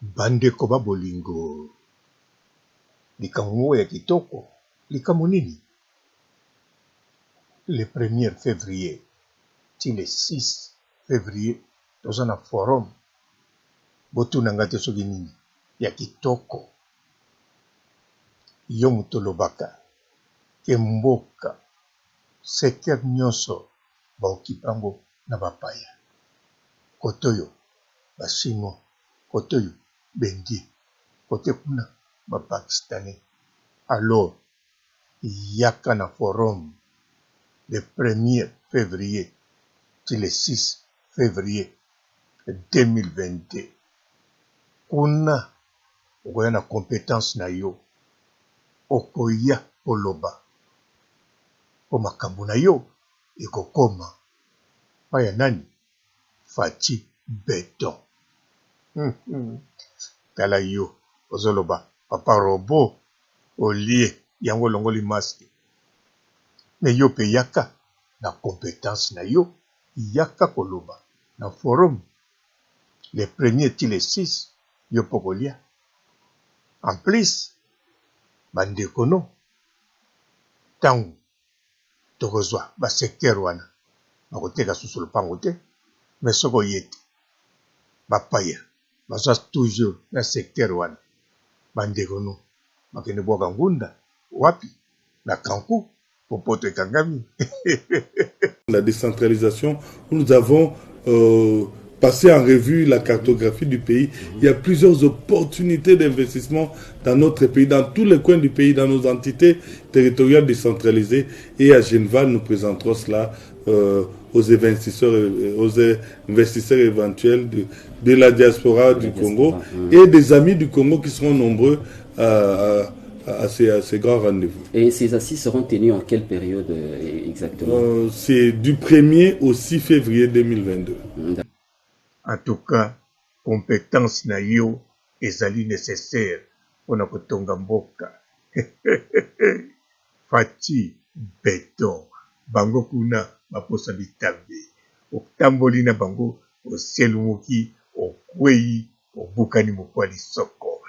Bandeko ba bolingo likambo ya kitoko likambo nini? Le 1er février ti le 6 février toza na forum botuna nga te soki nini ya kitoko yo moto olobaka ke mboka secteur nyonso baokipango na bapaya kote oyo bachinois kote oyo bendie kote kuna bapakistanais. Alors yaka na forum le 1er février ti le 6 février 2022 kuna okoya na compétence na yo okoya koloba po makambo na yo ekokoma paya nani Faci Beton. Tala yo ozoloba papa robo olie yango longoli masque me yo pe yaka na compétence na yo yaka koloba na forum le 1er ti le 6 yo pokolia en plus bandeko no tango tokozwa basecteur wana bakoteka susu lopango te me soko yete bapaya bazwa toujours na secteur wana bandeko no bakende bwaka ngunda wapi na kanku popoto ekangami. La décentralisation, nous avons passé en revue la cartographie du pays. Il y a plusieurs opportunités d'investissement dans notre pays, dans tous les coins du pays, dans nos entités territoriales décentralisées. Et à Geneva, nous présenterons cela aux investisseurs éventuels de la diaspora du Congo et des amis du Congo qui seront nombreux à ces grands rendez-vous. Et ces assises seront tenues en quelle période exactement? C'est du 1er au 6 février 2022. En tout cas, compétence na yo ezali nécessaire pona kotonga mboka. Faci Beton bango kuna baposa bitambe otamboli na bango oselumuki okwei obukani mokwali soko.